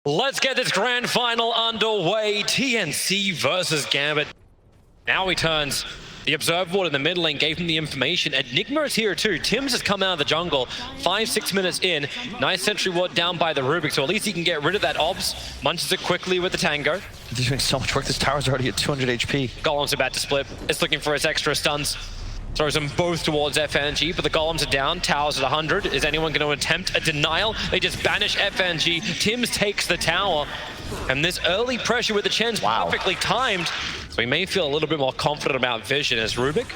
Let's get this grand final underway. TNC versus GAMBIT. Now he turns. The observer board in the mid lane gave him the information. Enigma is here too. Tims has come out of the jungle. 5-6 minutes in. Nice sentry ward down by the Rubik, so at least he can get rid of that obs. Munches it quickly with the Tango. They're doing so much work. This tower's already at 200 HP. Golem's about to split. It's looking for his extra stuns. Throws them both towards FNG, but the golems are down. Towers at 100. Is anyone going to attempt a denial? They just banish FNG. Tims takes the tower. And this early pressure with the Chen's perfectly timed. So he may feel a little bit more confident about vision as Rubik.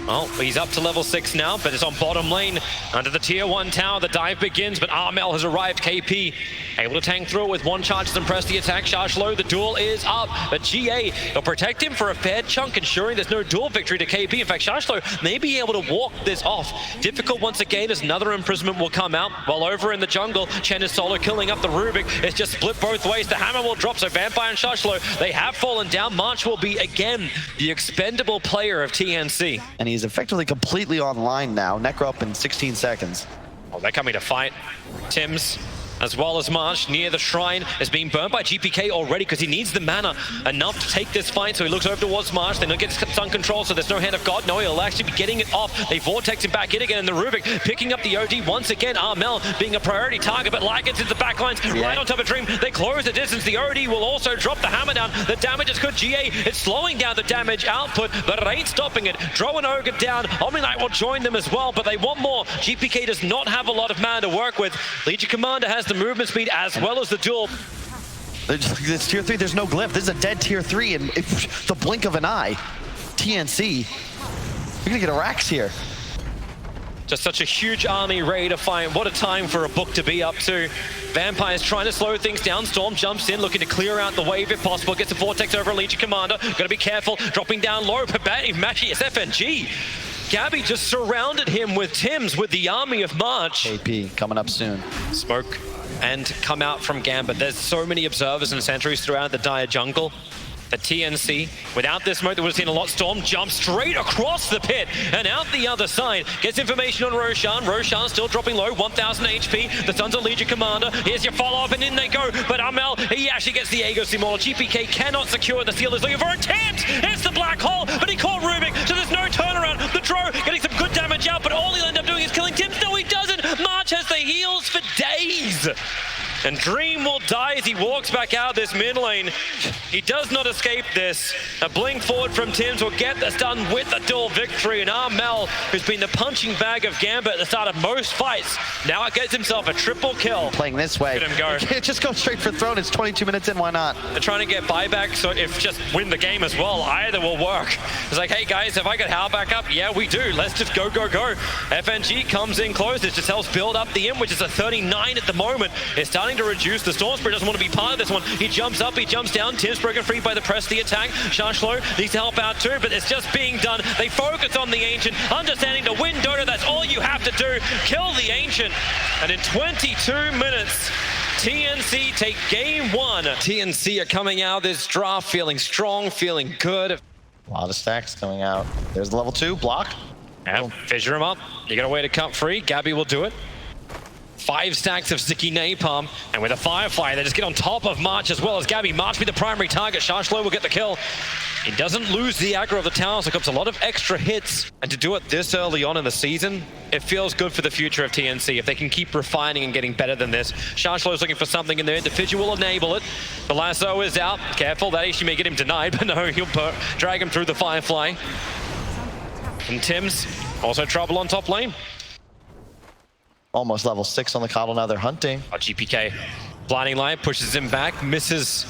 Well, he's up to level 6 now, but it's on bottom lane. Under the tier 1 tower, the dive begins, but Armel has arrived. KP able to tank through it with one charge and press the attack. Shashlo, the duel is up, but GA will protect him for a fair chunk, ensuring there's no duel victory to KP. In fact, Shashlo may be able to walk this off. Difficult once again as another imprisonment will come out. While over in the jungle, Chen is solo killing up the Rubik. It's just split both ways. The hammer will drop, so Vampire and Shashlo, they have fallen down. March will be, again, the expendable player of TNC. And he's effectively completely online now. Necro up in 16 seconds. Oh, they're coming to fight. Tims, as well as March, near the shrine, is being burnt by GPK already because he needs the mana enough to take this fight. So he looks over towards March. They don't get stun control, so there's no Hand of God. No, he'll actually be getting it off. They vortex him back in again, and the Rubik picking up the OD once again. Armel being a priority target, but Lycans into the backlines, right on top of Dream. They close the distance. The OD will also drop the hammer down. The damage is good. GA, it's slowing down the damage output, but it ain't stopping it. Throw an Ogre down. Omni-Knight will join them as well, but they want more. GPK does not have a lot of mana to work with. Legion Commander has the movement speed as well as the duel. It's tier 3, there's no glyph. This is a dead tier 3 in the blink of an eye. TNC, you're gonna get a Rax here. Just such a huge army ready to fight. What a time for a book to be up to. Vampire's trying to slow things down. Storm jumps in, looking to clear out the wave if possible. Gets a vortex over a Legion Commander. Gotta be careful, dropping down low. Matchy is FNG. Gabby just surrounded him with Tims with the army of March. KP coming up soon. Smoke and come out from GAMBIT. There's so many observers and sentries throughout the dire jungle. The TNC, without this smoke, they would have seen a lot. Storm jump straight across the pit and out the other side. Gets information on Roshan. Roshan still dropping low, 1000 HP. The Sons of Legion Commander. Here's your follow-up, and in they go. But Amel, he actually gets the Aegis Immortal. GPK cannot secure. The seal is looking for a tent. It's the black hole, but he caught Rubik, so there's no turnaround. The Dro getting some good damage out, but all he'll end up doing is killing Tims. No, he doesn't. March has the heals for days. And Dream will die as he walks back out this mid lane. He does not escape this. A blink forward from Tims will get this done with a duel victory. And Armel, who's been the punching bag of GAMBIT at the start of most fights, now gets himself a triple kill. Playing this way. Look at him go. You can't just go straight for throne. It's 22 minutes in, why not? They're trying to get buyback, so if just win the game as well, either will work. It's like, hey guys, have I got Hal back up? Yeah, we do. Let's just go, go, go. FNG comes in close. This just helps build up the imp, which is a 39 at the moment. It's starting to reduce. The Storm Spirit doesn't want to be part of this one. He jumps up, he jumps down. Tim's broken free by the press, the attack. Shashlo needs to help out too, but it's just being done. They focus on the Ancient, understanding to win Dota, that's all you have to do. Kill the Ancient. And in 22 minutes, TNC take game 1. TNC are coming out this draft feeling strong, feeling good. A lot of stacks coming out. There's the level 2 block. Yeah, fissure him up. You got a way to cut free. Gabby will do it. 5 stacks of sticky napalm, and with a Firefly, they just get on top of March as well as Gabby. March be the primary target. Shashlo will get the kill. He doesn't lose the aggro of the tower, so it comes a lot of extra hits. And to do it this early on in the season, it feels good for the future of TNC. If they can keep refining and getting better than this. Shashlo's looking for something in there. Individual will enable it. The lasso is out. Careful, that actually may get him denied, but no, he'll drag him through the Firefly. And Tims, also trouble on top lane. Almost level 6 on the Coddle, now they're hunting. Oh, GPK. Blinding Light pushes him back, misses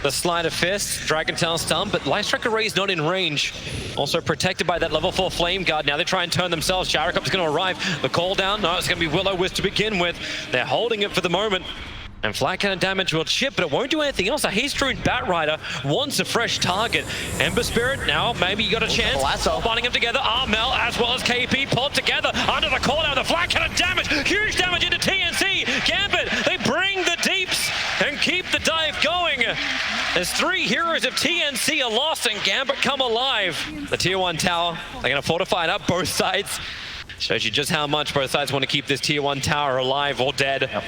the Sleight of Fist. Dragon Tail stun, but Lightstrike Array is not in range. Also protected by that level 4 Flame Guard. Now they try and turn themselves. Sharikop's going to arrive. The call down, no, it's going to be Will-O-Wisp to begin with. They're holding it for the moment. And flat cannon damage will chip, but it won't do anything else. A Haste-Rune Batrider wants a fresh target. Ember Spirit, now maybe you got a chance. Bonding them together. Armel as well as KP pulled together under the call down. The flat cannon damage, huge damage into TNC. GAMBIT, they bring the deeps and keep the dive going. As 3 heroes of TNC are lost and GAMBIT come alive. The tier 1 tower, they're going to fortify it up both sides. Shows you just how much both sides want to keep this tier 1 tower alive or dead. Yep.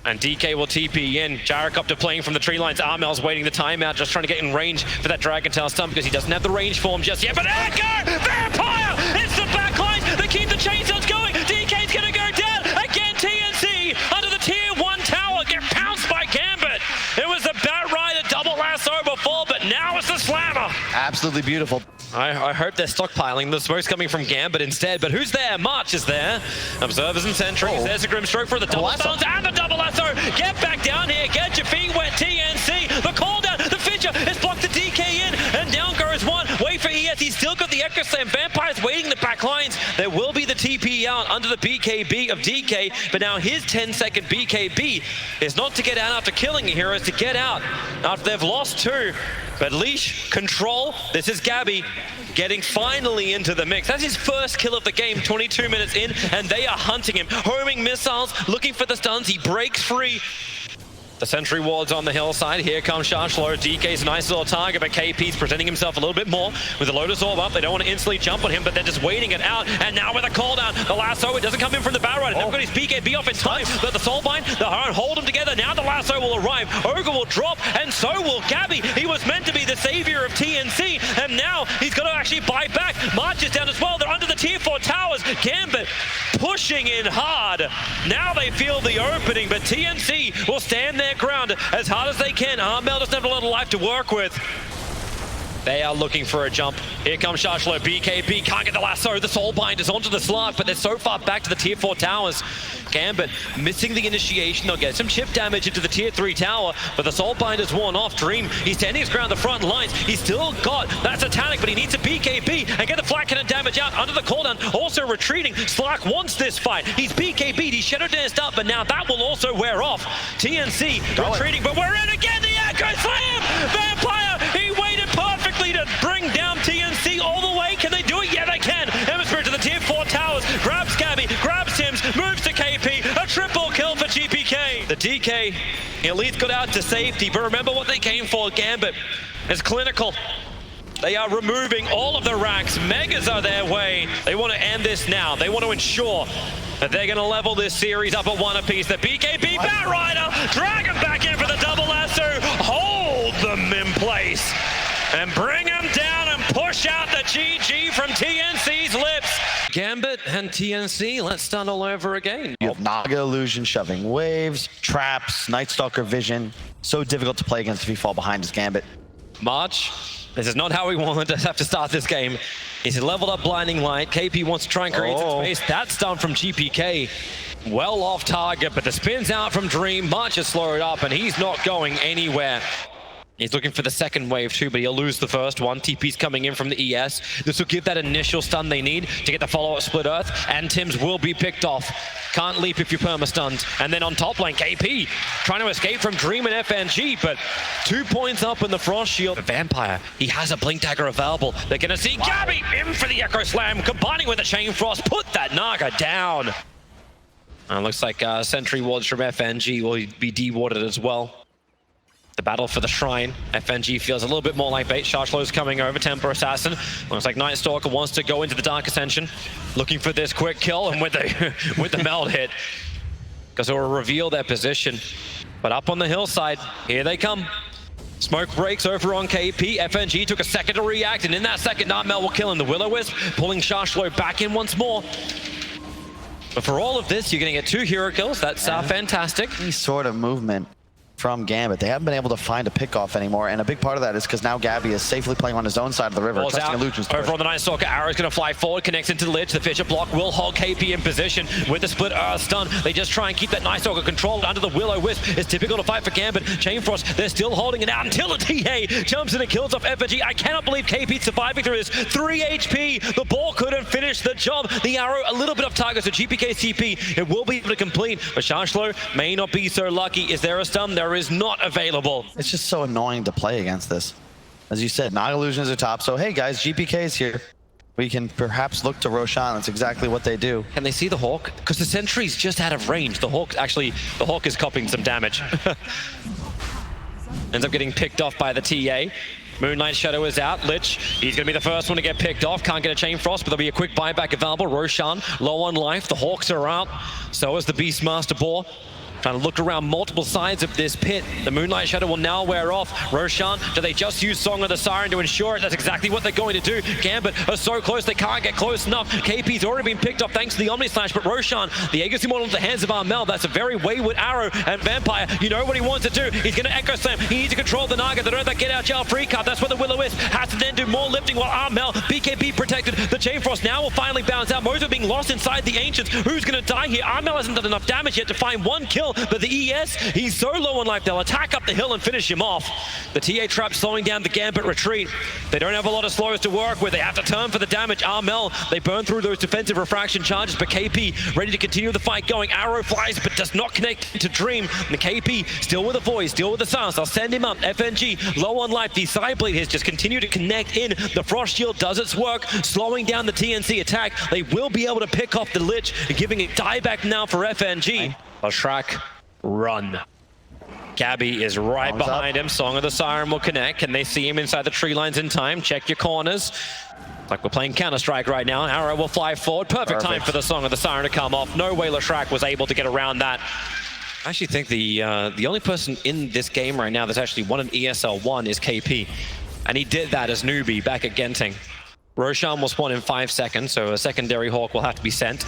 And DK will TP in. Gyrocopter playing from the tree lines. Armel's waiting the timeout, just trying to get in range for that Dragon Tail stun because he doesn't have the range for him just yet. But Echo! Vampire! It's the backlines! They keep the chainsaws going! DK's gonna go down! Again, TNC under the tier 1 tower get pounced by GAMBIT! It was the Bat Rider double lasso before, but now it's the Slammer! Absolutely beautiful. I hope they're stockpiling. The smoke's coming from GAMBIT instead, but who's there? March is there. Observers and sentries. There's a Grimstroke for the double stuns and the double lasso. Get back down here. Get your feet wet, TNC. The call down. The Fidger has blocked the DK in, and down goes one. Wait for ES. He's still got the Echo Slam. Vampire's waiting in the back lines. There will be the TP out under the BKB of DK, but now his 10-second BKB is not to get out after killing a hero, it's to get out after they've lost two. But Leash, control, this is Gabby getting finally into the mix. That's his first kill of the game, 22 minutes in, and they are hunting him. Homing missiles, looking for the stuns, he breaks free. The sentry ward's on the hillside. Here comes Shashlo. DK's a nice little target, but KP's presenting himself a little bit more with the Lotus Orb up. They don't want to instantly jump on him, but they're just waiting it out. And now with a call down, the lasso, it doesn't come in from the Bat Rider. They've got his BKB off in time, but the Soulbind, the Heart hold them together. Now the lasso will arrive. Ogre will drop, and so will Gabby. He was meant to be the savior of TNC, and now he's got to actually buy back. March is down as well. They're under the tier 4 towers. GAMBIT pushing in hard. Now they feel the opening, but TNC will stand their ground as hard as they can. Armel doesn't have a lot of life to work with. They are looking for a jump. Here comes Shashlo. BKB can't get the lasso. The Soulbind is onto the Slark, but they're so far back to the tier 4 towers. GAMBIT missing the initiation. They'll get some chip damage into the tier 3 tower, but the Soulbind is worn off. Dream, he's standing his ground the front lines. He's still got that Satanic, but he needs a BKB and get the flat cannon damage out under the cooldown. Also retreating. Slark wants this fight. He's BKB'd. He's shadow danced up, but now that will also wear off. TNC retreating, but we're in again. The Echo Slam! Vampire, he waited perfectly to bring down TNC all the way. Can they do it? Yeah, they can. Hemisphere to the tier 4 towers. Grabs Gabby, grabs Tims, moves to KP. A triple kill for GPK. The DK Elite got out to safety, but remember what they came for. GAMBIT is clinical. They are removing all of the racks. Megas are their way. They want to end this now. They want to ensure that they're going to level this series up at 1 apiece. The BKB Bat Rider, drag him back in for the double lasso, hold them in place, and bring him down and push out the GG from TNC's lips. GAMBIT and TNC, let's start all over again. You have Naga Illusion shoving waves, traps, Night Stalker vision. So difficult to play against if you fall behind as GAMBIT. March, this is not how we wanted to have to start this game. He's leveled up Blinding Light. KP wants to try and create some space. That's done from GPK. Well off target, but the spins out from Dream. March is slowed up, and he's not going anywhere. He's looking for the second wave too, but he'll lose the first one. TP's coming in from the ES. This will give that initial stun they need to get the follow-up Split Earth, and Tims will be picked off. Can't leap if you're perma-stunned. And then on top lane, KP trying to escape from Dream and FNG, but 2 points up in the Frost Shield. The Vampire, he has a Blink Dagger available. They're gonna see Gabby in for the Echo Slam, combining with the Chain Frost, put that Naga down. Looks like Sentry Wards from FNG will be dewarded as well. The battle for the shrine. FNG feels a little bit more like bait. Shashlo's coming over. Temper Assassin. Looks like Night Stalker wants to go into the Dark Ascension. Looking for this quick kill, and with the meld hit, because it will reveal their position. But up on the hillside, here they come. Smoke breaks over on KP. FNG took a second to react, and in that second, Nightmare will kill him. The Will-O-Wisp pulling Shashlo back in once more. But for all of this, you're going to get 2 hero kills. That's fantastic. Any sort of movement from GAMBIT. They haven't been able to find a pick-off anymore, and a big part of that is because now Gabby is safely playing on his own side of the river. Over on the Night Stalker, Arrow's going to fly forward, connects into the ledge. The Fisher block will hold KP in position with the Split Earth stun. They just try and keep that Night Stalker controlled under the Will-O-Wisp. It's typical to fight for GAMBIT. Chain Frost, they're still holding it out until the TA jumps in and kills off FNG. I cannot believe KP's surviving through this. 3 HP. The ball couldn't finish the job. The Arrow, a little bit of target, so GPK's TP, it will be able to complete. But Shashlo may not be so lucky. Is there a stun? There is not available. It's just so annoying to play against this. As you said, Naga Illusions are top, so hey guys, GPK is here. We can perhaps look to Roshan. That's exactly what they do. Can they see the Hawk? Because the Sentry's just out of range. The Hawk is copying some damage. Ends up getting picked off by the TA. Moonlight Shadow is out. Lich, he's going to be the first one to get picked off. Can't get a Chain Frost, but there'll be a quick buyback available. Roshan, low on life. The Hawks are out. So is the Beastmaster Boar. Trying to look around multiple sides of this pit. The Moonlight Shadow will now wear off. Roshan, do they just use Song of the Siren to ensure it? That's exactly what they're going to do. GAMBIT are so close, they can't get close enough. KP's already been picked up thanks to the Omni Slash, but Roshan, the Agency model in the hands of Armel, that's a very wayward arrow, and Vampire, you know what he wants to do. He's going to Echo Slam. He needs to control the Naga. They don't have that get out jail free card. That's what the Will-O-Wisp has to then do more lifting while Armel, BKB protected. The Chain Frost now will finally bounce out. Mozo being lost inside the Ancients. Who's going to die here? Armel hasn't done enough damage yet to find one kill, but the ES, he's so low on life, they'll attack up the hill and finish him off. The TA trap slowing down the GAMBIT retreat. They don't have a lot of slows to work with. They have to turn for the damage. Armel, they burn through those defensive refraction charges, but KP ready to continue the fight going. Arrow flies, but does not connect to Dream. And the KP still with the voice, still with the silence. They'll send him up. FNG low on life. The Sideblade has just continued to connect in. The Frost Shield does its work, slowing down the TNC attack. They will be able to pick off the Lich, giving it dieback now for FNG. Lashrak, run. Gabby is right behind him. Song of the Siren will connect. Can they see him inside the tree lines in time? Check your corners. Like we're playing Counter-Strike right now. Arrow will fly forward. Perfect time for the Song of the Siren to come off. No way Lashrak was able to get around that. I actually think the only person in this game right now that's actually won an ESL 1 is KP. And he did that as newbie back at Genting. Roshan will spawn in 5 seconds, so a secondary Hawk will have to be sent.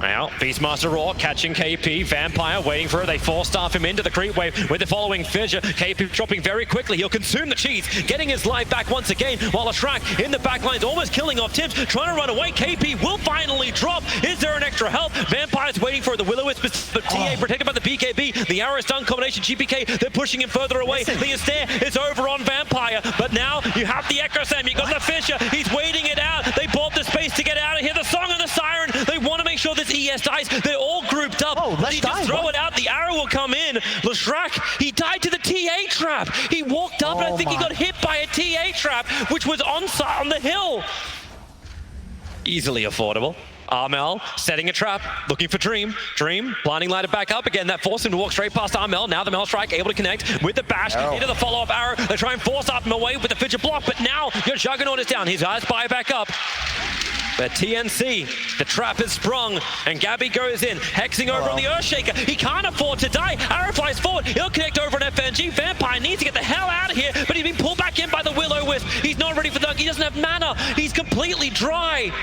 Now, Beastmaster Raw catching KP, Vampire waiting for it. They force-staff him into the creep wave with the following fissure. KP dropping very quickly. He'll consume the cheese, getting his life back once again, while Lashrak in the back lines almost killing off Tims, trying to run away. KP will finally drop. Is there an extra health? Vampire's waiting for it. The Will-O-Wisp, but TA protected by the BKB. The arrow stun combination, GPK, they're pushing him further away. The Astaire is over on Vampire, but now you have the Echo Sam. You got the fissure. He's waiting it out. They bought the space to get out of here. The Song of the Siren. They want to make sure this ES dies. They're all grouped up. He just throw it out. The arrow will come in. Lashrak, he died to the TA trap. He walked up and I think he got hit by a TA trap, which was on the hill. Easily affordable. Armel setting a trap, looking for Dream. Dream, blinding light back up again. That forced him to walk straight past Armel. Now the Mel Strike able to connect with the bash into the follow-up arrow. They try and force Armel away with the fidget block, but now your Juggernaut is down. His eyes buy back up. But TNC, the trap is sprung, and Gabby goes in, hexing over on the Earthshaker. He can't afford to die. Arrow flies forward. He'll connect over an FNG. Vampire needs to get the hell out of here, but he's been pulled back in by the Will-O-Wisp. He's not ready for the dunk. He doesn't have mana. He's completely dry.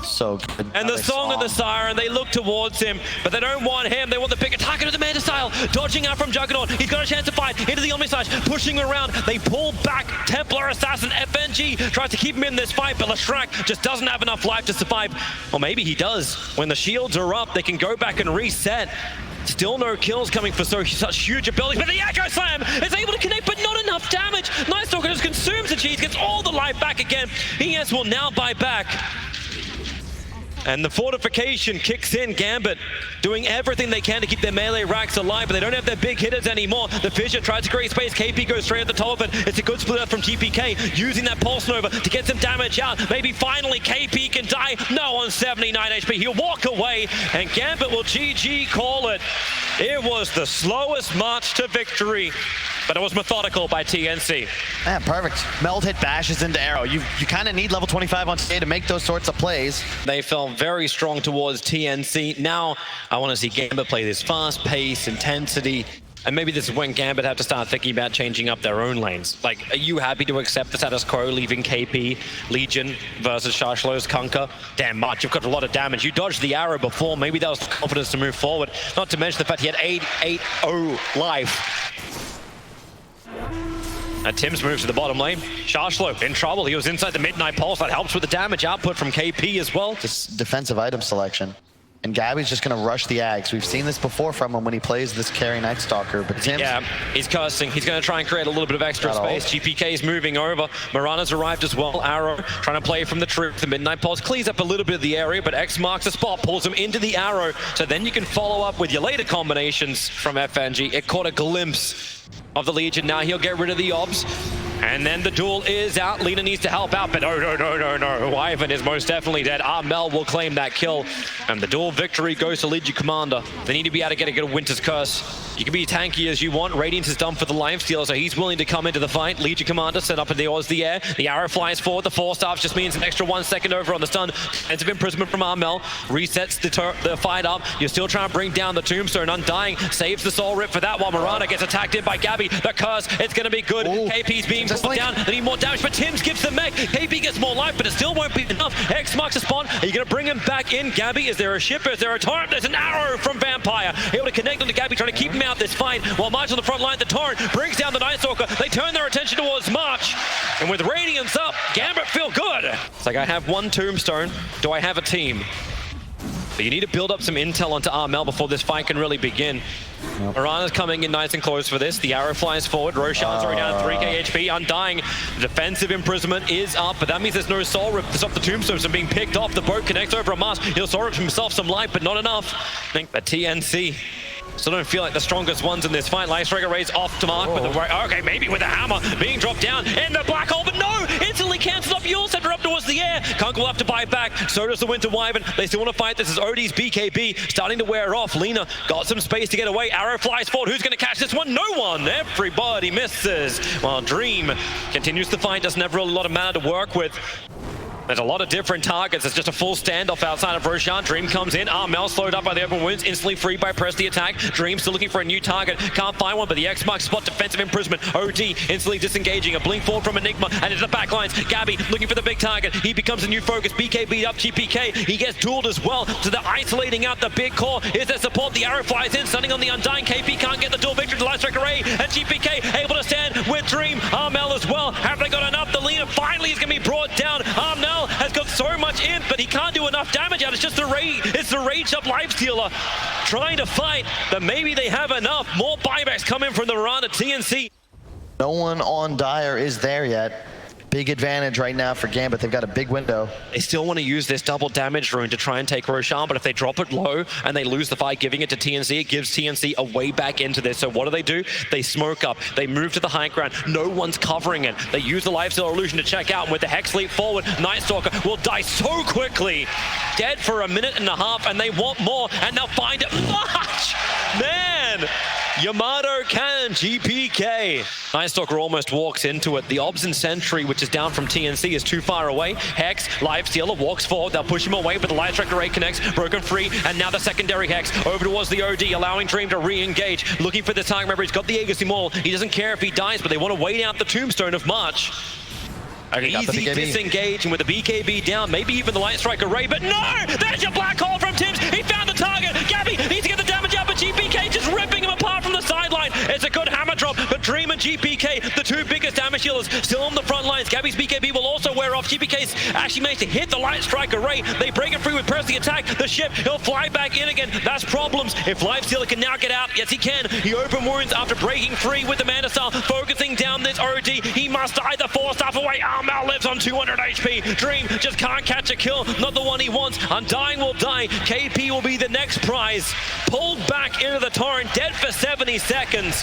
So good. And the Song of the Siren, they look towards him, but they don't want him. They want the bigger target of the Manta style. Dodging out from Juggernaut. He's got a chance to fight into the Omni Slash, pushing around. They pull back Templar Assassin. FNG tries to keep him in this fight, but Lashrak just doesn't have enough life to survive. Or maybe he does. When the shields are up, they can go back and reset. Still no kills coming for such huge abilities, but the Echo Slam is able to connect, but not enough damage. Night Stalker just consumes the cheese, gets all the life back again. ES will now buy back. And the fortification kicks in. GAMBIT doing everything they can to keep their melee racks alive, but they don't have their big hitters anymore. The Fissure tries to create space. KP goes straight at the top of it. It's a good split up from GPK, using that Pulse Nova to get some damage out. Maybe finally KP can die. No, on 79 HP. He'll walk away, and GAMBIT will GG call it. It was the slowest march to victory, but it was methodical by TNC. Yeah, perfect. Meld hit bashes into arrow. You kind of need level 25 on TA to make those sorts of plays. They felt very strong towards TNC. Now I want to see GAMBIT play this fast pace, intensity, and maybe this is when GAMBIT have to start thinking about changing up their own lanes. Like, are you happy to accept the status quo, leaving KP, Legion versus Shashlo's Kunkka? Damn much, you've got a lot of damage. You dodged the arrow before, maybe that was confidence to move forward. Not to mention the fact he had 8-8-0 life. And Tim's moves to the bottom lane. Shashlo in trouble. He was inside the Midnight Pulse. That helps with the damage output from KP as well. This defensive item selection. And Gabby's just going to rush the Ags. We've seen this before from him when he plays this carry Night Stalker. But Tim's... Yeah, he's cursing. He's going to try and create a little bit of extra space. GPK is moving over. Mirana's arrived as well. Arrow trying to play from the trip. The Midnight Pulse clears up a little bit of the area, but X marks the spot, pulls him into the arrow. So then you can follow up with your later combinations from FNG. It caught a glimpse of the Legion. Now he'll get rid of the obs. And then the duel is out. Lina needs to help out, but no. Ivan is most definitely dead. Armel will claim that kill. And the duel victory goes to Legion Commander. They need to be able to get a good Winter's Curse. You can be tanky as you want. Radiance is done for the lifesteal, so he's willing to come into the fight. Legion Commander set up in the air. The arrow flies forward. The 4-staff just means an extra 1 second over on the stun. Defensive imprisonment from Armel. Resets the fight up. You're still trying to bring down the Tombstone. Undying saves the soul rip for that one. Marana gets attacked in by Gabby. The curse, it's going to be good. Ooh. KP's being brought down. They need more damage, but Tim's gives the mech. KP gets more life, but it still won't be enough. X marks the spawn. Are you going to bring him back in? Gabby, is there a ship? Is there a torrent? There's an arrow from Vampire. Able to connect onto Gabby, trying to keep him out this fight. While March on the front line, the torrent brings down the Night Stalker. They turn their attention towards March. And with Radiance up, Gambit feel good. It's like, I have one Tombstone. Do I have a team? But you need to build up some intel onto Armel before this fight can really begin. Yep. Arana's coming in nice and close for this. The arrow flies forward. Roshan's already down 3k HP. Undying. The defensive imprisonment is up, but that means there's no soul rip to stop the Tombstones from being picked off. The boat connects over a mast. He'll soul rip himself some life, but not enough. I think the TNC still don't feel like the strongest ones in this fight. Lightstriker raise off to mark with the okay, maybe with a hammer being dropped down in the black hole, but no! Instantly cancels off Yule, sent her up towards the air. Kunk will have to buy back. So does the Winter Wyvern. They still want to fight. This is Odie's BKB starting to wear off. Lina got some space to get away. Arrow flies forward. Who's going to catch this one? No one. Everybody misses. While Dream continues to fight. Doesn't have really a lot of mana to work with. There's a lot of different targets. It's just a full standoff outside of Roshan. Dream comes in. Armel slowed up by the open wounds. Instantly freed by press the attack. Dream still looking for a new target. Can't find one, but the X marks spot defensive imprisonment. OD instantly disengaging. A blink forward from Enigma and into the back lines. Gabby looking for the big target. He becomes a new focus. BKB up GPK. He gets dueled as well. So they're isolating out the big core. Is there support? The arrow flies in. Stunning on the Undying. KP can't get the duel victory. The Lightstrike Array and GPK able to stand with Dream. Armel as well. Have they got enough? The Lina finally is going to be brought down. Armel has got so much in, but he can't do enough damage out. It's just the rage. It's the rage up lifestealer trying to fight, but maybe they have enough. More buybacks coming from the Miranda TNC. No one on Dire is there yet. Big advantage right now for Gambit. They've got a big window. They still want to use this double damage rune to try and take Roshan, but if they drop it low and they lose the fight, giving it to TNC, it gives TNC a way back into this. So what do? They smoke up. They move to the high ground. No one's covering it. They use the lifesteal illusion to check out, and with the Hex leap forward, Night Stalker will die so quickly. Dead for a minute and a half, and they want more, and they'll find it much. Man! Yamato Cannon, GPK. Night Stalker almost walks into it. The Obs and Sentry, which is down from TNC, is too far away. Hex, Lifestealer, walks forward. They'll push him away, but the Lightstrike Array connects. Broken free, and now the secondary Hex over towards the OD, allowing Dream to re-engage. Looking for the target. Remember, he's got the Aegis Immortal. He doesn't care if he dies, but they want to wait out the Tombstone of March. Easy disengage, and with the BKB down, maybe even the Lightstrike Array, but no! There's your black hole from Tims! He found the target! Gabby needs to get the damage out, but GPK just ripping him apart from the sideline. It's a good hammer drop, but Dream and GPK, the two biggest damage healers, still on the front lines. Gabby's BKB will also wear off. GPK's actually managed to hit the Lightstrike Array. They break it free with press the attack. The ship, he'll fly back in again. That's problems. If Lifestealer can now get out, yes he can. He open wounds after breaking free with the Mana Style, focusing down this OD. He must either force stuff away. Armel lives on 200 HP. Dream just can't catch a kill. Not the one he wants. Undying will die. KP will be the next prize. Pulled back into the torrent, dead for 70 seconds.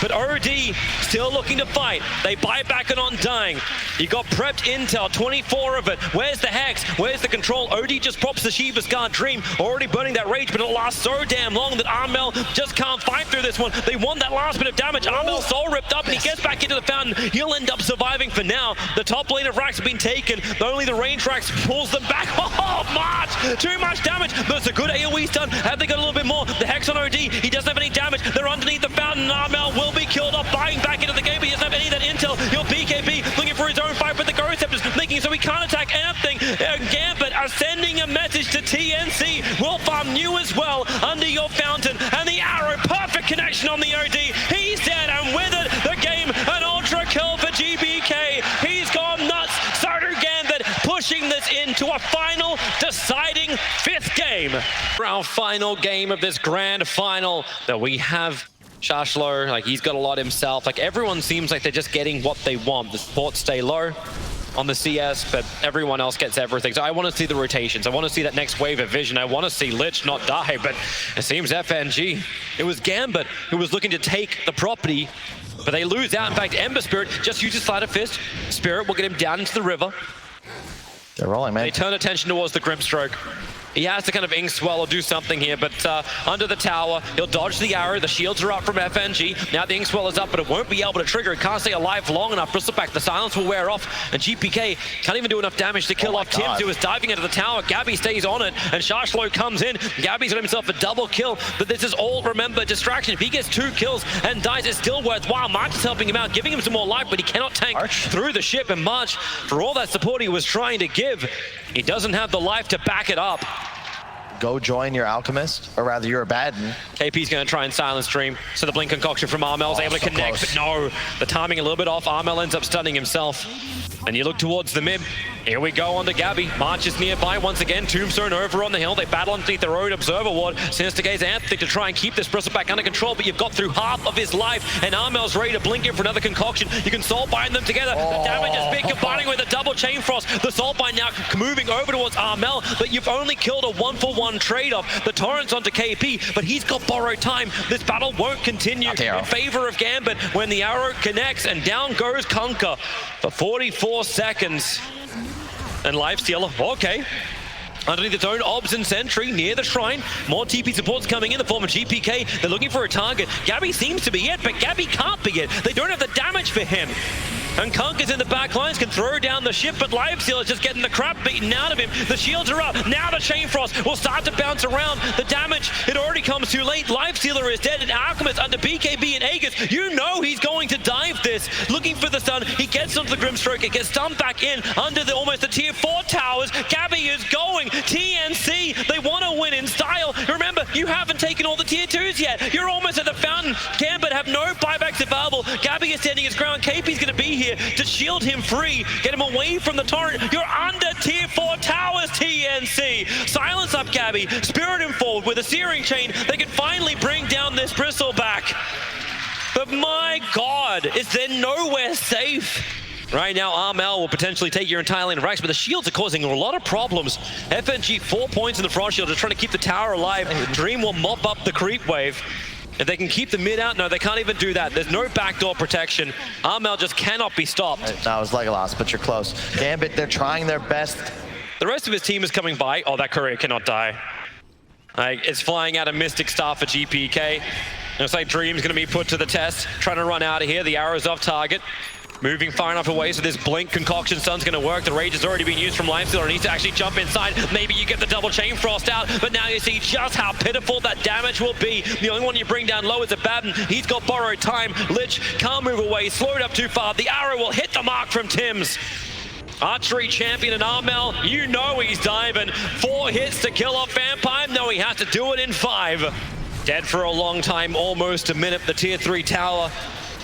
But OD still looking to fight. They buy back an Undying. You got prepped intel, 24 of it. Where's the Hex? Where's the control? OD just pops the Shiva's Guard. Dream already burning that rage, but it lasts so damn long that Armel just can't fight through this one. They want that last bit of damage. Armel's soul ripped up, and he gets back into the fountain. He'll end up surviving for now. The top lane of racks have been taken. Only the range racks pulls them back. Oh, March! Too much damage. There's a good AoE stun. Have they got a little bit more? The Hex on OD. He doesn't have any damage. They're underneath the fountain. Armel will be killed off, buying back into the game, but he doesn't have any of that intel. He'll BKB, looking for his own fight, but the Ghost Scepter's thinking so he can't attack anything. Gambit are sending a message to TNC. We'll farm you as well under your fountain. And the arrow, perfect connection on the OD. He's dead, and with it, the game, an ultra kill for GBK. He's gone nuts. So do Gambit, pushing this into a final deciding 5th game. For our final game of this grand final that we have Shashlo, like he's got a lot himself. Like everyone seems like they're just getting what they want. The supports stay low on the CS, but everyone else gets everything. So I want to see the rotations. I want to see that next wave of vision. I want to see Lich not die, but it seems FNG. It was Gambit who was looking to take the property but they lose out. In fact, Ember Spirit just uses Sleight of Fist. Spirit will get him down into the river. They're rolling, man. They turn attention towards the Grimstroke. He has to kind of ink swell or do something here, but under the tower, he'll dodge the arrow. The shields are up from FNG. Now the ink swell is up, but it won't be able to trigger. It can't stay alive long enough. Bristleback, the silence will wear off, and GPK can't even do enough damage to kill off Tims, who is diving into the tower. Gabby stays on it, and Shashlo comes in. Gabby's got himself a double kill, but this is all, remember, distraction. If he gets 2 kills and dies, it's still worthwhile. March is helping him out, giving him some more life, but he cannot tank through the ship, and March, for all that support he was trying to give, he doesn't have the life to back it up. Go join your Alchemist, or rather your Abaddon. KP's going to try and silence Dream, so the blink concoction from Armel's able to connect, but no, the timing a little bit off. Armel ends up stunning himself. And you look towards the mid. Here we go on to Gabby. March is nearby once again. Tombstone over on the hill. They battle underneath their own Observer Ward. Sinister Gaze Anthony to try and keep this Bristleback under control, but you've got through half of his life, and Armel's ready to blink in for another concoction. You can Soul Bind them together. The damage is big, combining with a double Chain Frost. The Soul Bind now moving over towards Armel, but you've only killed a 1-for-1 trade-off. The Torrent's onto KP, but he's got borrowed time. This battle won't continue in favor of Gambit when the arrow connects, and down goes Kunkka for 44 seconds. And Lifestealer, okay. Underneath its own Obs and Sentry near the Shrine. More TP supports coming in the form of GPK. They're looking for a target. Gabby seems to be it, but Gabby can't be it. They don't have the damage for him. And Kunkka's in the back lines, can throw down the ship, but Lifestealer's just getting the crap beaten out of him. The shields are up. Now the Chain Frost will start to bounce around. The damage, it already comes too late. Lifestealer is dead, and Alchemist under BKB and Aegis. You know he's going to dive this. Looking for the stun. He gets onto the Grimstroke. It gets stunned back in under the almost the tier 4 towers. Gabby is going. TNC, they want to win in style. Remember, you haven't taken all the tier 2s yet. You're almost at the fountain. Gambit have no buybacks available. Gabby is standing his ground. KP's going to be here to shield him free, get him away from the torrent. You're under tier 4 towers, TNC. Silence up Gabby, spirit him forward with a Searing Chain. They can finally bring down this Bristleback. But my God, is there nowhere safe? Right now, Armel will potentially take your entire lane of racks, but the shields are causing a lot of problems. FNG 4 points in the frost shield, just trying to keep the tower alive. Dream will mop up the creep wave. If they can keep the mid out, no, they can't even do that. There's no backdoor protection. Armel just cannot be stopped. That was Legolas, but you're close. Gambit, they're trying their best. The rest of his team is coming by. Oh, that courier cannot die. It's flying out a Mystic Star for GPK. Looks like Dream's gonna be put to the test. Trying to run out of here. The arrow's off target. Moving far enough away, so this blink concoction stun's gonna work. The rage has already been used from Lifestealer. Needs to actually jump inside. Maybe you get the double Chain Frost out, but now you see just how pitiful that damage will be. The only one you bring down low is Abaddon. He's got borrowed time. Lich can't move away, slowed up too far. The arrow will hit the mark from Tims. Archery champion and Armel, you know he's diving. 4 hits to kill off Vampire. No, he has to do it in 5. Dead for a long time, almost a minute. The tier 3 tower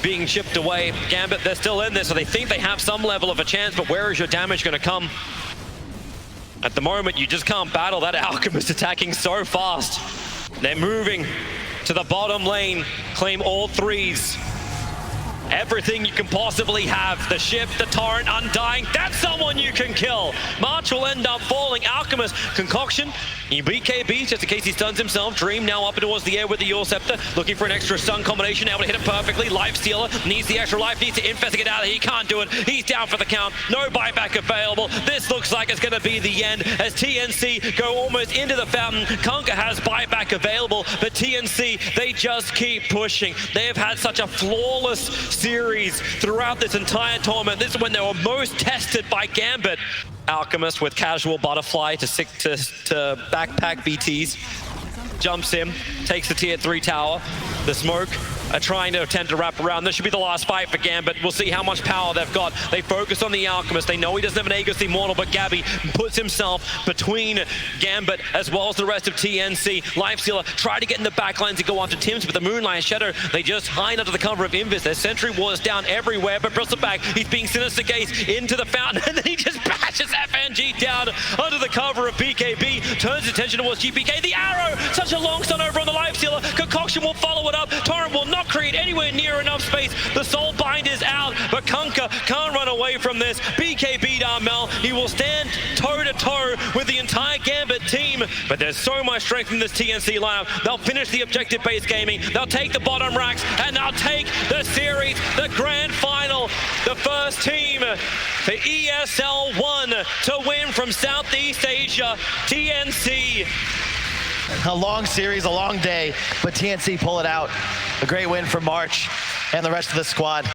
being chipped away. Gambit, they're still in this, so they think they have some level of a chance, but where is your damage going to come? At the moment, you just can't battle. That Alchemist attacking so fast. They're moving to the bottom lane, claim all 3s. Everything you can possibly have. The ship, the torrent, Undying. That's someone you can kill. March will end up falling. Alchemist, Concoction. You beat KB just in case he stuns himself. Dream now up towards the air with the Yule Scepter. Looking for an extra stun combination. Able to hit it perfectly. Lifestealer needs the extra life. Needs to infest to get out of here. He can't do it. He's down for the count. No buyback available. This looks like it's going to be the end as TNC go almost into the fountain. Kunkka has buyback available, but TNC, they just keep pushing. They have had such a flawless series throughout this entire tournament. This is when they were most tested by Gambit. Alchemist with casual butterfly to backpack BTs. Jumps in, takes the tier 3 tower. The smoke are trying to attempt to wrap around. This should be the last fight for Gambit. We'll see how much power they've got. They focus on the Alchemist. They know he doesn't have an Aegis Immortal, but Gabby puts himself between Gambit as well as the rest of TNC. Lifestealer try to get in the backlines to go after Tims, but the Moonlight Shadow, they just hide under the cover of Invis. Their Sentry Wars down everywhere, but Bristleback, he's being Sinister Gaze into the fountain, and then he just bashes FNG down under the cover of BKB, turns his attention towards GPK. The arrow, such a long stun over on the Lifestealer. Concoction will follow it up. Torrent will not create anywhere near enough space. The Soul Bind is out, but Kunkka can't run away from this. BK beat Armel. He will stand toe to toe with the entire GAMBIT team, but there's so much strength in this TNC lineup. They'll finish the objective-based gaming, they'll take the bottom racks, and they'll take the series, the grand final. The first team for ESL 1 to win from Southeast Asia, TNC. A long series, a long day, but TNC pull it out. A great win for March and the rest of the squad.